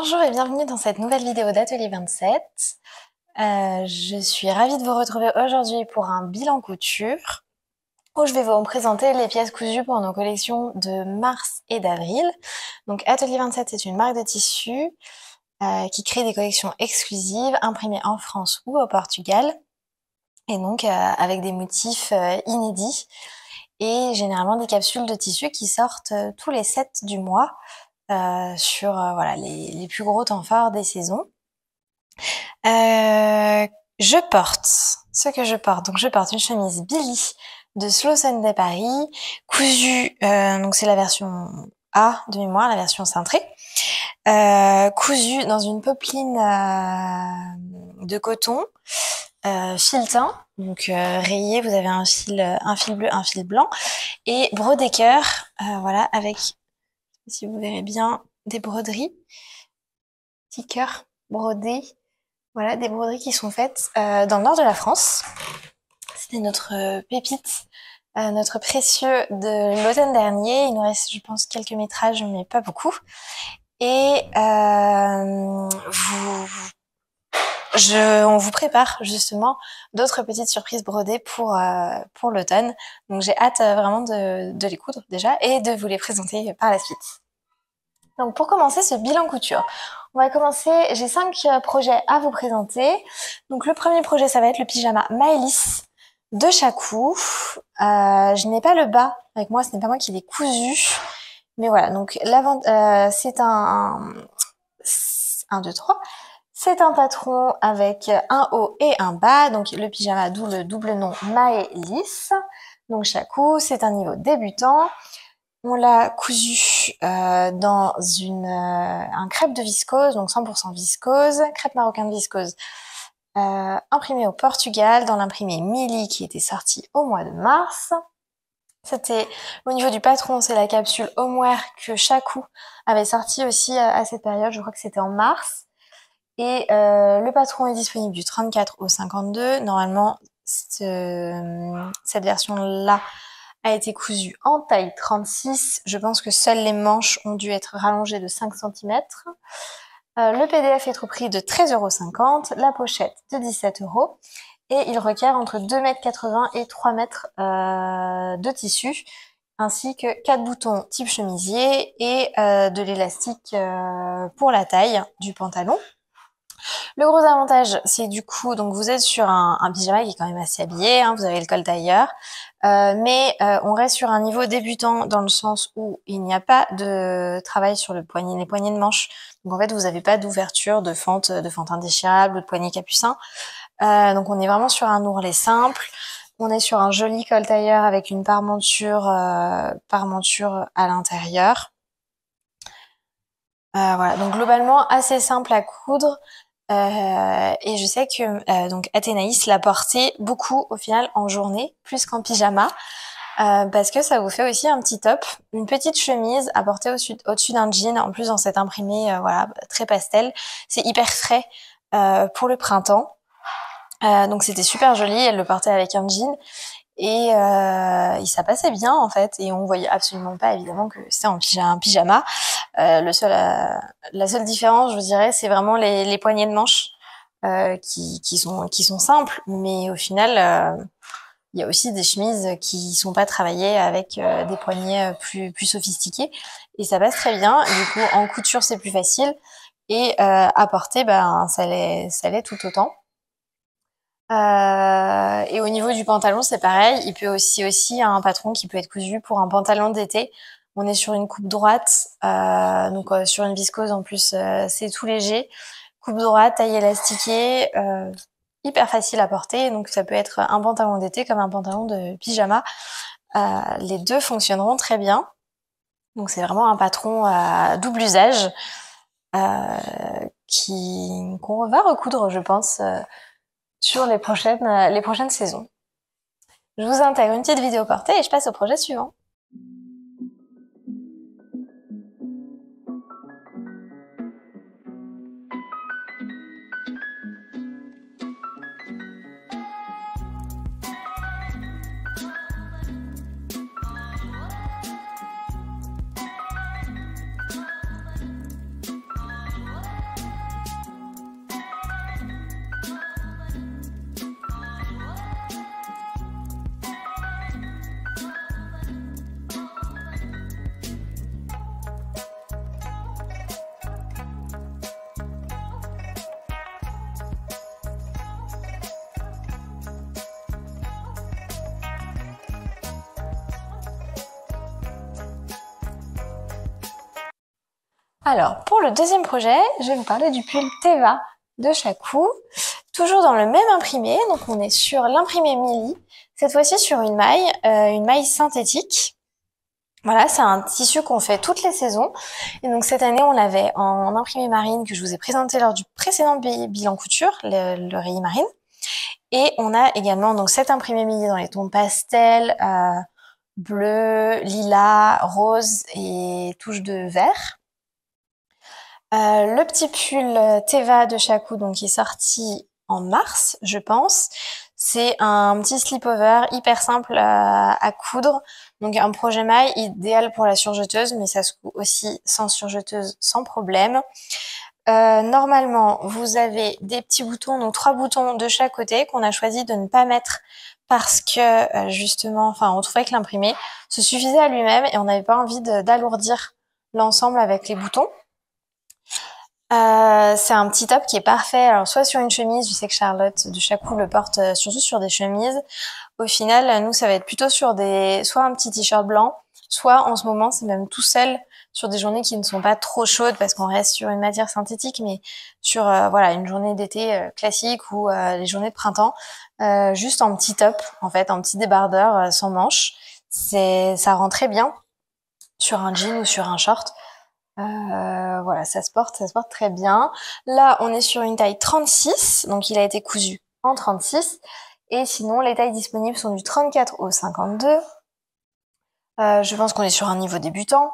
Bonjour et bienvenue dans cette nouvelle vidéo d'Atelier 27. Je suis ravie de vous retrouver aujourd'hui pour un bilan couture où je vais vous présenter les pièces cousues pour nos collections de mars et d'avril. Donc Atelier 27 c'est une marque de tissus qui crée des collections exclusives imprimées en France ou au Portugal et donc avec des motifs inédits et généralement des capsules de tissus qui sortent tous les 7 du mois. Sur voilà, les plus gros temps forts des saisons. Je porte ce que je porte. Donc je porte une chemise Billy de Slow Sunday Paris, cousue, donc c'est la version A de mémoire, la version cintrée, cousue dans une popeline de coton, fil teint, donc rayé, vous avez un fil bleu, un fil blanc, et brodé cœur, voilà, avec, si vous verrez bien, des broderies, petits cœurs brodés, voilà, des broderies qui sont faites dans le nord de la France. C'était notre pépite, notre précieux de l'automne dernier. Il nous reste, je pense, quelques métrages, mais pas beaucoup. Et on vous prépare justement d'autres petites surprises brodées pour l'automne. Donc j'ai hâte vraiment de les coudre déjà et de vous les présenter par la suite. Donc pour commencer ce bilan couture, on va commencer, j'ai 5 projets à vous présenter. Donc le premier projet, ça va être le pyjama Maëlys de Chacou. Je n'ai pas le bas avec moi, ce n'est pas moi qui l'ai cousu. Mais voilà, donc c'est un 2, 3. C'est un patron avec un haut et un bas, donc le pyjama, d'où le double nom Maëlys. Donc Chacou, c'est un niveau débutant. On l'a cousu dans un crêpe de viscose, donc 100% viscose, crêpe marocaine viscose, imprimé au Portugal, dans l'imprimé Mili qui était sorti au mois de mars. C'était, au niveau du patron, c'est la capsule Homeware que Chacou avait sorti aussi à cette période, je crois que c'était en mars. Et le patron est disponible du 34 au 52. Normalement, cette version-là a été cousue en taille 36. Je pense que seules les manches ont dû être rallongées de 5 cm. Le PDF est au prix de 13,50 €, la pochette de 17 €. Et il requiert entre 2,80 m et 3 m de tissu, ainsi que 4 boutons type chemisier et de l'élastique pour la taille du pantalon. Le gros avantage, c'est du coup, donc vous êtes sur un pyjama qui est quand même assez habillé, hein, vous avez le col tailleur, mais on reste sur un niveau débutant dans le sens où il n'y a pas de travail sur les poignets de manche. Donc en fait, vous n'avez pas d'ouverture, de fente indéchirable ou de poignée capucin. Donc on est vraiment sur un ourlet simple. On est sur un joli col tailleur avec une parmenture à l'intérieur. Voilà, donc globalement assez simple à coudre. Et je sais que donc Athénaïs l'a porté beaucoup au final en journée, plus qu'en pyjama, parce que ça vous fait aussi un petit top, une petite chemise à porter au-dessus d'un jean, en plus dans cet imprimé voilà, très pastel. C'est hyper frais pour le printemps, donc c'était super joli, elle le portait avec un jean. Et ça passait bien en fait, et on voyait absolument pas évidemment que c'était un pyjama. La seule différence, je vous dirais, c'est vraiment les poignées de manches qui sont simples, mais au final, il y a aussi des chemises qui sont pas travaillées avec des poignets plus sophistiqués, et ça passe très bien. Du coup, en couture, c'est plus facile, et à porter, ben ça l'est tout autant. Et au niveau du pantalon, c'est pareil. Il peut aussi un patron qui peut être cousu pour un pantalon d'été. On est sur une coupe droite, donc sur une viscose en plus, c'est tout léger. Coupe droite, taille élastiquée, hyper facile à porter. Donc ça peut être un pantalon d'été comme un pantalon de pyjama. Les deux fonctionneront très bien. Donc c'est vraiment un patron à double usage qu'on va recoudre, je pense, sur les prochaines saisons. Je vous intègre une petite vidéo portée et je passe au projet suivant. Alors, pour le deuxième projet, je vais vous parler du pull Teva de Shaku, toujours dans le même imprimé. Donc, on est sur l'imprimé Mili, cette fois-ci sur une maille synthétique. Voilà, c'est un tissu qu'on fait toutes les saisons. Et donc, cette année, on l'avait en imprimé marine que je vous ai présenté lors du précédent bilan couture, le rayé marine. Et on a également donc cet imprimé Mili dans les tons pastel, bleu, lilas, rose et touche de vert. Le petit pull Teva de Shaku, donc qui est sorti en mars, je pense. C'est un petit slip-over hyper simple à coudre. Donc un projet maille idéal pour la surjeteuse, mais ça se coud aussi sans surjeteuse, sans problème. Normalement, vous avez des petits boutons, donc 3 boutons de chaque côté qu'on a choisi de ne pas mettre parce que justement, enfin, on trouvait que l'imprimé se suffisait à lui-même et on n'avait pas envie d'alourdir l'ensemble avec les boutons. C'est un petit top qui est parfait. Alors, soit sur une chemise, je sais que Charlotte de Shaku le porte surtout sur des chemises. Au final, nous, ça va être plutôt sur soit un petit t-shirt blanc, soit en ce moment, c'est même tout seul sur des journées qui ne sont pas trop chaudes parce qu'on reste sur une matière synthétique, mais sur, voilà, une journée d'été classique ou les journées de printemps, juste en petit top, en fait, en petit débardeur sans manches. Ça rend très bien sur un jean ou sur un short. Voilà, ça se porte très bien. Là, on est sur une taille 36, donc il a été cousu en 36. Et sinon, les tailles disponibles sont du 34 au 52. Je pense qu'on est sur un niveau débutant.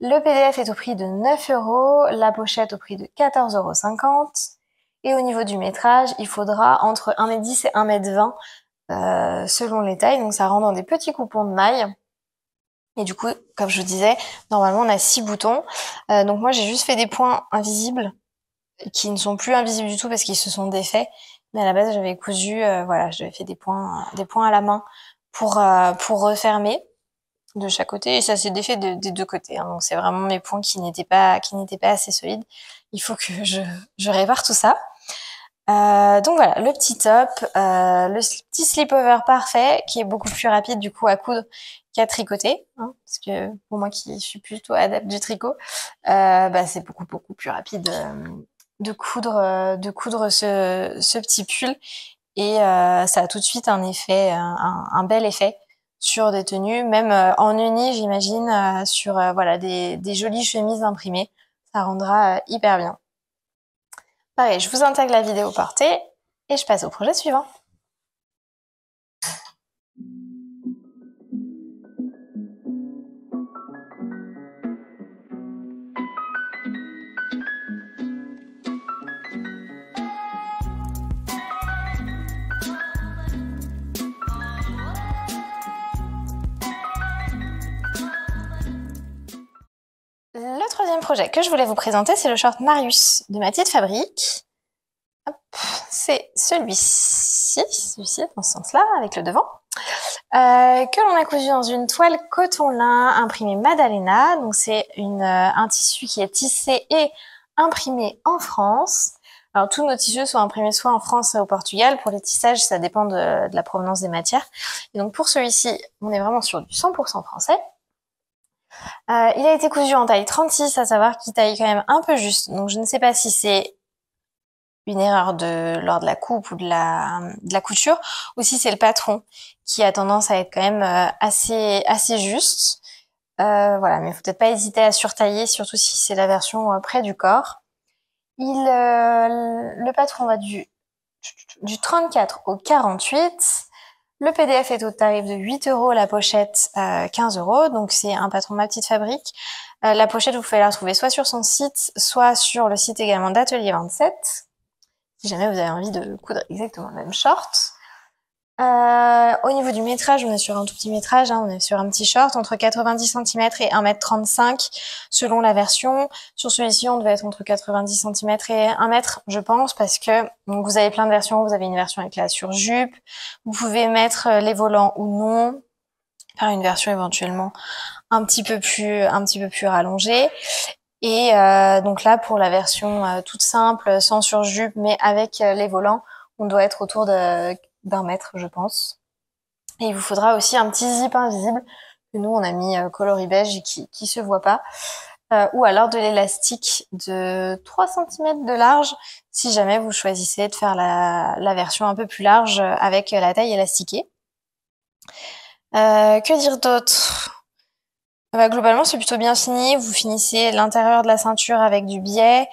Le PDF est au prix de 9 €, la pochette au prix de 14,50 €. Et au niveau du métrage, il faudra entre 1,10 m et 1,20 m selon les tailles. Donc ça rentre dans des petits coupons de mailles. Et du coup, comme je vous disais, normalement on a 6 boutons. Donc moi j'ai juste fait des points invisibles qui ne sont plus invisibles du tout parce qu'ils se sont défaits. Mais à la base j'avais cousu, voilà, j'avais fait des points à la main pour refermer de chaque côté et ça s'est défait des deux côtés. Hein. Donc c'est vraiment mes points qui n'étaient pas assez solides. Il faut que je répare tout ça. Donc voilà, le petit top, le petit slip-over parfait qui est beaucoup plus rapide du coup à coudre qu'à tricoter, hein, parce que pour moi qui suis plutôt adepte du tricot, c'est beaucoup plus rapide de coudre ce petit pull et ça a tout de suite un effet, un bel effet sur des tenues, même en uni j'imagine, sur voilà des jolies chemises imprimées, ça rendra hyper bien. Pareil, je vous intègre la vidéo portée et je passe au projet suivant. Le troisième projet que je voulais vous présenter, c'est le short Marius de ma petite fabrique. Hop, c'est celui-ci dans ce sens-là, avec le devant, que l'on a cousu dans une toile coton lin imprimée Madalena. Donc c'est un tissu qui est tissé et imprimé en France. Alors tous nos tissus sont imprimés soit en France, soit au Portugal. Pour les tissages, ça dépend de la provenance des matières. Et donc pour celui-ci, on est vraiment sur du 100% français. Il a été cousu en taille 36, à savoir qu'il taille quand même un peu juste. Donc je ne sais pas si c'est une erreur lors de la coupe ou de la couture, ou si c'est le patron qui a tendance à être quand même assez juste. Voilà, mais faut peut-être pas hésiter à surtailler, surtout si c'est la version près du corps. Le patron va du 34 au 48. Le PDF est au tarif de 8 €, la pochette 15 €, donc c'est un patron Ma Petite Fabrique. La pochette, vous pouvez la retrouver soit sur son site, soit sur le site également d'Atelier 27, si jamais vous avez envie de coudre exactement le même short. Au niveau du métrage, on est sur un tout petit métrage, hein, on est sur un petit short entre 90 cm et 1,35 m selon la version. Sur celui-ci, on devait être entre 90 cm et 1 m, je pense, parce que donc, vous avez plein de versions. Vous avez une version avec la surjupe, vous pouvez mettre les volants ou non, faire une version éventuellement un petit peu plus rallongée. Et donc là, pour la version toute simple, sans surjupe, mais avec les volants, on doit être autour d'1 mètre, je pense. Et il vous faudra aussi un petit zip invisible que nous on a mis coloris beige et qui se voit pas. ou alors de l'élastique de 3 cm de large, si jamais vous choisissez de faire la version un peu plus large avec la taille élastiquée. Que dire d'autre? Globalement, c'est plutôt bien fini. Vous finissez l'intérieur de la ceinture avec du biais.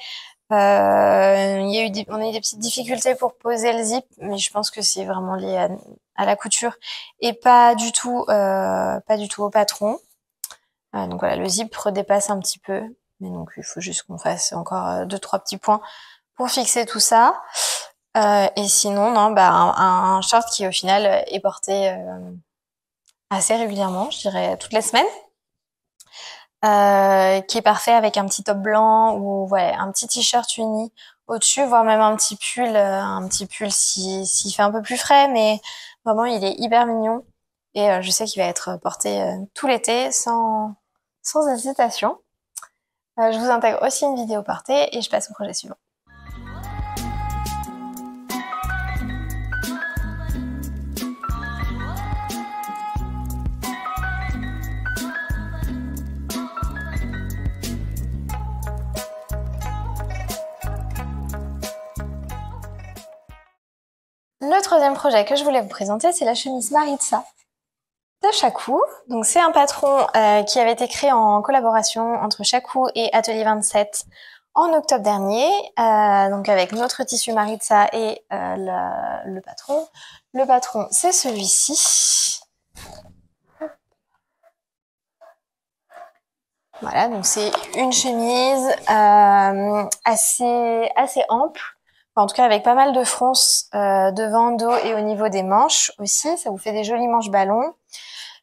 On a eu des petites difficultés pour poser le zip, mais je pense que c'est vraiment lié à la couture et pas du tout au patron. Donc voilà, le zip redépasse un petit peu, mais donc il faut juste qu'on fasse encore 2-3 petits points pour fixer tout ça. Et sinon, non, un short qui au final est porté assez régulièrement, je dirais toutes les semaines. Qui est parfait avec un petit top blanc ou ouais, un petit t-shirt uni au-dessus, voire même un petit pull s'il fait un peu plus frais, mais vraiment il est hyper mignon et je sais qu'il va être porté tout l'été sans hésitation. Je vous intègre aussi une vidéo portée et je passe au projet suivant. Le troisième projet que je voulais vous présenter, c'est la chemise Maritza de Chacou. Donc c'est un patron qui avait été créé en collaboration entre Chacou et Atelier 27 en octobre dernier, donc avec notre tissu Maritza et le patron. Le patron, c'est celui-ci. Voilà, donc c'est une chemise assez ample. En tout cas, avec pas mal de fronces devant, dos et au niveau des manches aussi. Ça vous fait des jolis manches ballons.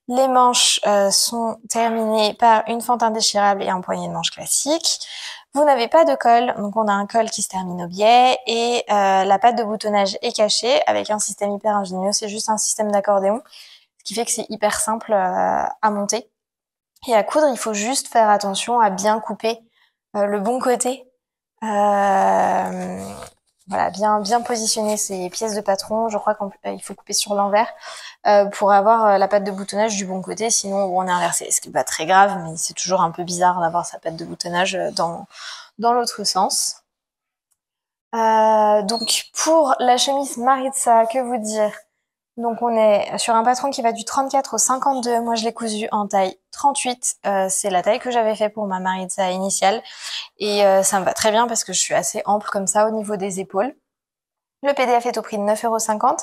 Les manches sont terminées par une fente indéchirable et un poignet de manche classique. Vous n'avez pas de col, donc on a un col qui se termine au biais et la patte de boutonnage est cachée avec un système hyper ingénieux. C'est juste un système d'accordéon, ce qui fait que c'est hyper simple à monter. Et à coudre, il faut juste faire attention à bien couper le bon côté. Voilà, bien positionner ces pièces de patron. Je crois qu'il faut couper sur l'envers pour avoir la patte de boutonnage du bon côté, sinon on est inversé. Ce qui n'est pas très grave, mais c'est toujours un peu bizarre d'avoir sa patte de boutonnage dans l'autre sens. Donc pour la chemise Maritza, que vous dire? Donc on est sur un patron qui va du 34 au 52. Moi je l'ai cousu en taille 38. C'est la taille que j'avais fait pour ma Maritza initiale. Et ça me va très bien parce que je suis assez ample comme ça au niveau des épaules. Le PDF est au prix de 9,50 €.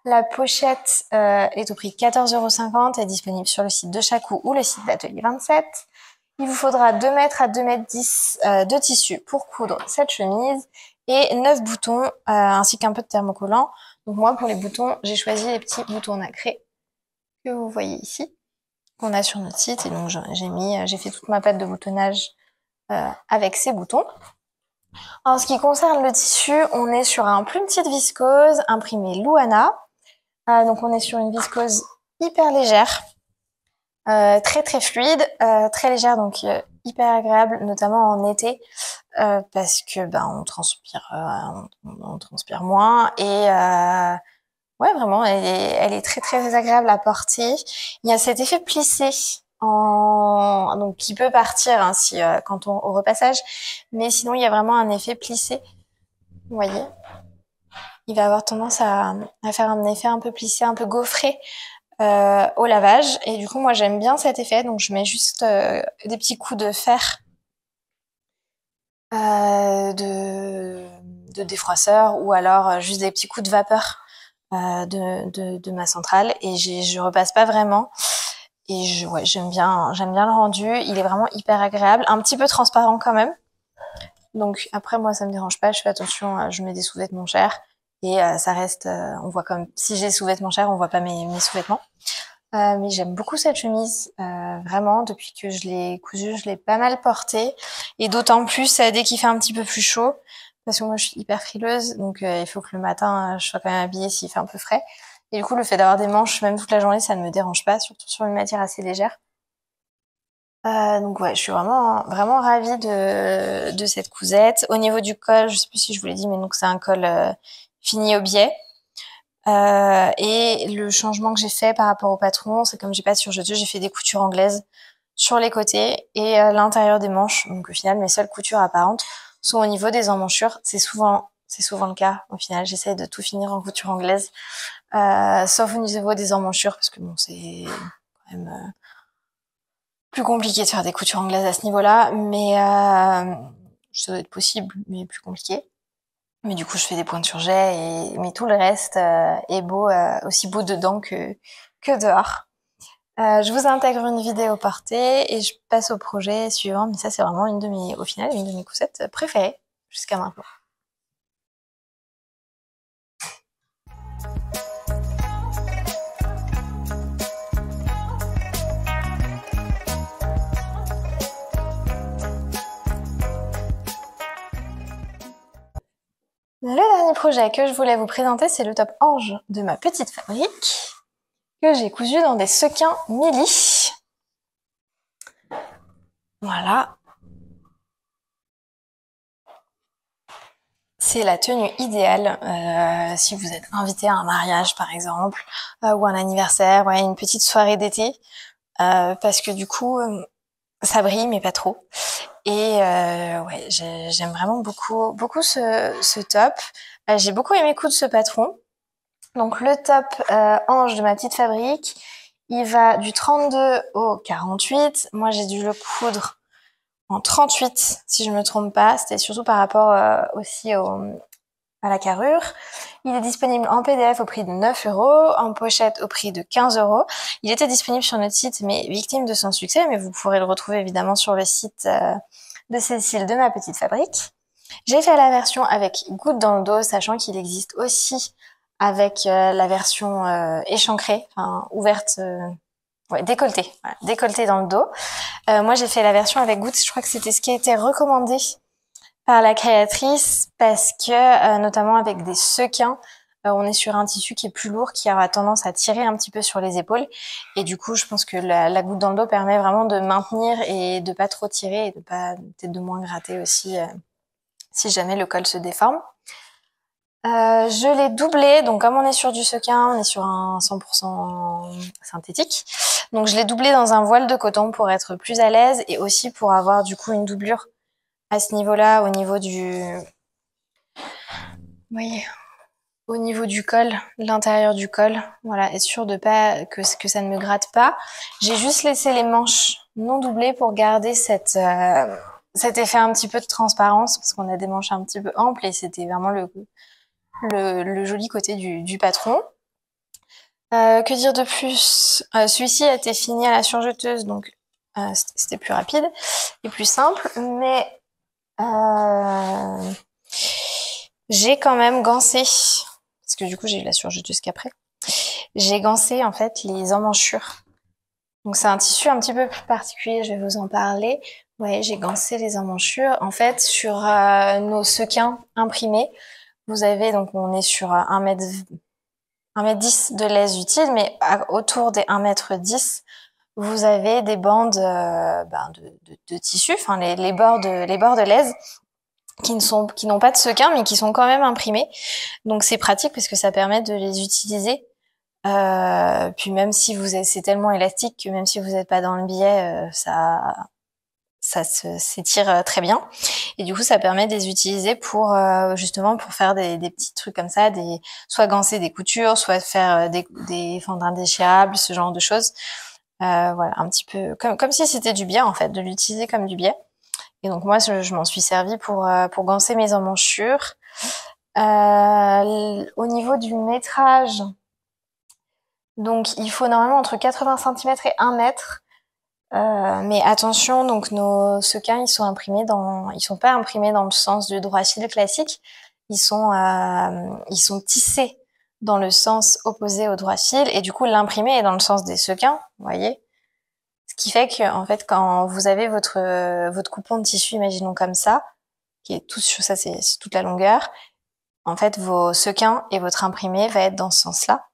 La pochette est au prix de 14,50 €, est disponible sur le site de Chacou ou le site d'Atelier 27. Il vous faudra 2 mètres à 2,10 m de tissu pour coudre cette chemise et 9 boutons ainsi qu'un peu de thermocollant. Donc moi, pour les boutons, j'ai choisi les petits boutons nacrés que vous voyez ici, qu'on a sur notre site. Et donc j'ai fait toute ma patte de boutonnage avec ces boutons. En ce qui concerne le tissu, on est sur un plume petite viscose imprimé Luana. Donc on est sur une viscose hyper légère, très très fluide, très légère, donc hyper agréable, notamment en été, parce que on transpire moins et ouais, vraiment, elle est très très agréable à porter. Il y a cet effet plissé donc qui peut partir hein, au repassage, mais sinon il y a vraiment un effet plissé. Vous voyez, il va avoir tendance à faire un effet un peu plissé, un peu gaufré au lavage. Et du coup, moi j'aime bien cet effet, donc je mets juste des petits coups de fer de défroisseur ou alors juste des petits coups de vapeur de ma centrale et je repasse pas vraiment. Et j'aime bien le rendu. Il est vraiment hyper agréable, un petit peu transparent quand même. Donc après moi ça me dérange pas, je fais attention, je mets des sous-vêtements chers et ça reste, on voit comme si j'ai des sous-vêtements chers, on voit pas mes sous-vêtements. Mais j'aime beaucoup cette chemise, vraiment depuis que je l'ai cousue, je l'ai pas mal portée et d'autant plus dès qu'il fait un petit peu plus chaud parce que moi je suis hyper frileuse donc il faut que le matin je sois quand même habillée s'il fait un peu frais. Et du coup, le fait d'avoir des manches, même toute la journée, ça ne me dérange pas, surtout sur une matière assez légère. Donc ouais, je suis vraiment ravie de cette cousette. Au niveau du col, je sais plus si je vous l'ai dit, mais donc c'est un col fini au biais. Et le changement que j'ai fait par rapport au patron, c'est comme j'ai pas de surjeteuse, j'ai fait des coutures anglaises sur les côtés et l'intérieur des manches. Donc au final, mes seules coutures apparentes sont au niveau des emmanchures. C'est souvent le cas. Au final, j'essaie de tout finir en couture anglaise, sauf au niveau des emmanchures, parce que bon, c'est quand même plus compliqué de faire des coutures anglaises à ce niveau-là, mais ça doit être possible, mais plus compliqué. Mais du coup, je fais des pointes sur jet, mais tout le reste est beau, aussi beau dedans que dehors. Je vous intègre une vidéo portée et je passe au projet suivant, mais ça c'est vraiment au final, une de mes coussettes préférées jusqu'à maintenant. Le dernier projet que je voulais vous présenter, c'est le top Ange de ma petite fabrique, que j'ai cousu dans des sequins Mili. Voilà. C'est la tenue idéale si vous êtes invité à un mariage par exemple, ou un anniversaire, ouais, une petite soirée d'été, parce que du coup, ça brille mais pas trop. Et ouais, j'aime vraiment beaucoup ce top. J'ai beaucoup aimé coudre ce patron. Donc le top Ange de ma petite fabrique, il va du 32 au 48. Moi j'ai dû le coudre en 38 si je me trompe pas. C'était surtout par rapport aussi à la carrure. Il est disponible en PDF au prix de 9 €, en pochette au prix de 15 €. Il était disponible sur notre site, mais victime de son succès, mais vous pourrez le retrouver évidemment sur le site de Cécile de ma petite fabrique. J'ai fait la version avec gouttes dans le dos, sachant qu'il existe aussi avec la version échancrée, enfin ouverte, ouais, décolletée, voilà, décolletée dans le dos. Moi j'ai fait la version avec gouttes, je crois que c'était ce qui a été recommandé par la créatrice parce que notamment avec des sequins, on est sur un tissu qui est plus lourd, qui aura tendance à tirer un petit peu sur les épaules. Et du coup, je pense que la goutte dans le dos permet vraiment de maintenir et de pas trop tirer et de pas, peut-être de moins gratter aussi si jamais le col se déforme. Je l'ai doublé, donc comme on est sur du sequin, on est sur un 100% synthétique. Donc je l'ai doublé dans un voile de coton pour être plus à l'aise et aussi pour avoir du coup une doublure à ce niveau-là, au niveau du... Oui, au niveau du col, l'intérieur du col, voilà, être sûr de pas que ça ne me gratte pas. J'ai juste laissé les manches non doublées pour garder cet effet un petit peu de transparence parce qu'on a des manches un petit peu amples et c'était vraiment le joli côté du patron. Que dire de plus? Celui-ci a été fini à la surjeteuse, donc c'était plus rapide et plus simple, mais j'ai quand même gancé, parce que du coup j'ai eu la surjeteuse qu'après. J'ai gancé en fait les emmanchures. Donc c'est un tissu un petit peu plus particulier, je vais vous en parler. Ouais, j'ai gancé les emmanchures. En fait, sur nos sequins imprimés, vous avez, donc on est sur 1m10 de laisse utile, mais autour des 1m10, vous avez des bandes de tissu, enfin les bords de laisse qui n'ont pas de sequin, mais qui sont quand même imprimés. Donc c'est pratique parce que ça permet de les utiliser. Puis même si c'est tellement élastique que même si vous n'êtes pas dans le biais, ça s'étire très bien. Et du coup, ça permet de les utiliser pour justement pour faire des petits trucs comme ça, soit gancer des coutures, soit faire des fendres indéchirables, ce genre de choses. Voilà, un petit peu comme si c'était du biais en fait, de l'utiliser comme du biais. Et donc moi, je m'en suis servi pour gancer mes emmanchures. Au niveau du métrage, donc il faut normalement entre 80 cm et 1 mètre. Mais attention, donc nos sequins, ils sont pas imprimés dans le sens du droit fil classique. Ils sont tissés dans le sens opposé au droit fil, et du coup l'imprimé est dans le sens des sequins, vous voyez. Ce qui fait que, en fait, quand vous avez votre coupon de tissu, imaginons comme ça, qui est tout sur ça, c'est toute la longueur. En fait, vos sequins et votre imprimé va être dans ce sens-là,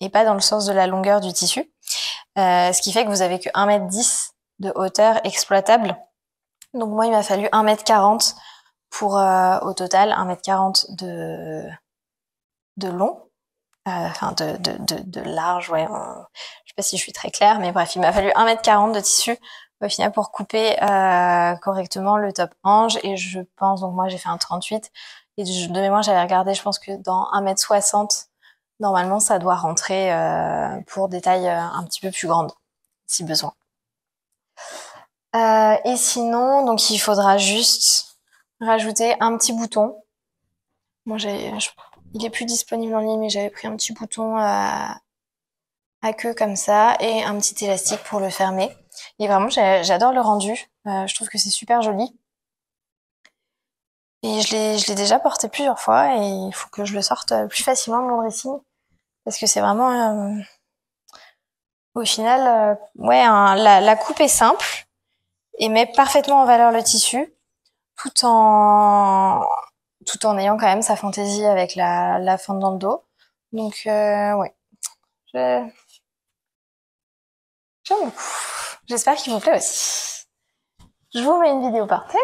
et pas dans le sens de la longueur du tissu. Ce qui fait que vous avez que 1m10 de hauteur exploitable. Donc moi, il m'a fallu 1m40 pour, au total, 1m40 de long. Enfin de large, ouais. Je sais pas si je suis très claire, mais bref, il m'a fallu 1m40 de tissu au final pour couper correctement le top hanche. Et je pense, donc moi j'ai fait un 38 et de mémoire j'avais regardé, je pense que dans 1m60, normalement ça doit rentrer pour des tailles un petit peu plus grandes, si besoin. Et sinon, donc il faudra juste rajouter un petit bouton. Moi, il est plus disponible en ligne, mais j'avais pris un petit bouton à queue comme ça et un petit élastique pour le fermer. Et vraiment, j'adore le rendu. Je trouve que c'est super joli. Et je l'ai déjà porté plusieurs fois et il faut que je le sorte plus facilement de mon dressing parce que c'est vraiment, au final, ouais, la coupe est simple et met parfaitement en valeur le tissu tout en tout en ayant quand même sa fantaisie avec la fente dans le dos. Donc, ouais, j'aime beaucoup. J'espère qu'il vous plaît aussi. Je vous mets une vidéo portée.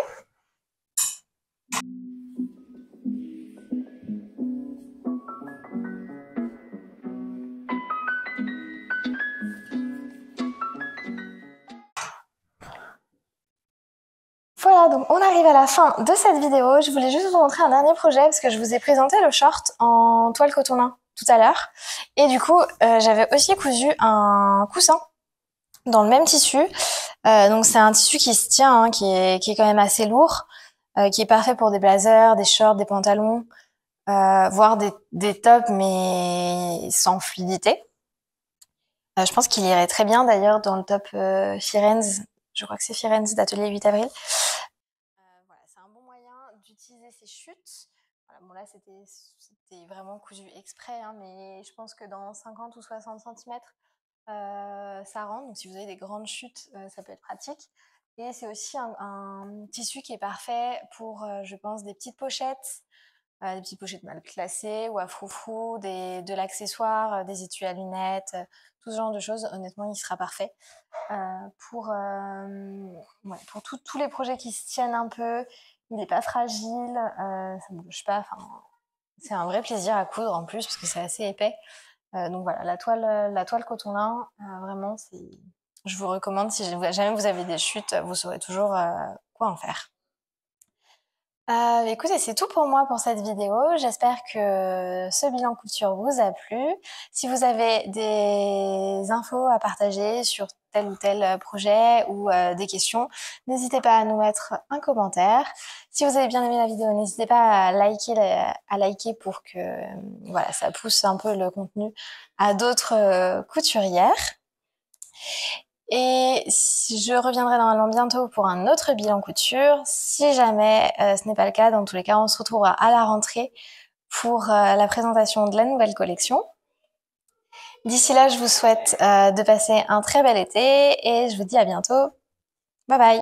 Voilà, donc on arrive à la fin de cette vidéo. Je voulais juste vous montrer un dernier projet parce que je vous ai présenté le short en toile coton lin tout à l'heure. Et du coup, j'avais aussi cousu un coussin dans le même tissu. Donc c'est un tissu qui se tient, hein, qui est quand même assez lourd, qui est parfait pour des blazers, des shorts, des pantalons, voire des tops, mais sans fluidité. Je pense qu'il irait très bien d'ailleurs dans le top Firenze. Je crois que c'est Firenze d'Atelier 8 avril. Voilà, c'est un bon moyen d'utiliser ces chutes. Voilà, bon là c'était vraiment cousu exprès, hein, mais je pense que dans 50 ou 60 cm, ça rentre. Donc si vous avez des grandes chutes, ça peut être pratique. Et c'est aussi un tissu qui est parfait pour, je pense, des petites pochettes mal classées ou à froufrou, de l'accessoire, des étuis à lunettes, tout ce genre de choses. Honnêtement, il sera parfait pour tous les projets qui se tiennent un peu. Il n'est pas fragile, ça ne bouge pas. Enfin, c'est un vrai plaisir à coudre en plus parce que c'est assez épais. Donc voilà, la toile coton lin, vraiment, je vous recommande. Si jamais vous avez des chutes, vous saurez toujours quoi en faire. Écoutez, c'est tout pour moi pour cette vidéo. J'espère que ce bilan couture vous a plu. Si vous avez des infos à partager sur tel ou tel projet ou des questions, n'hésitez pas à nous mettre un commentaire. Si vous avez bien aimé la vidéo, n'hésitez pas à liker pour que voilà, ça pousse un peu le contenu à d'autres couturières. Et je reviendrai normalement bientôt pour un autre bilan couture. Si jamais ce n'est pas le cas, dans tous les cas, on se retrouvera à la rentrée pour la présentation de la nouvelle collection. D'ici là, je vous souhaite de passer un très bel été et je vous dis à bientôt. Bye bye!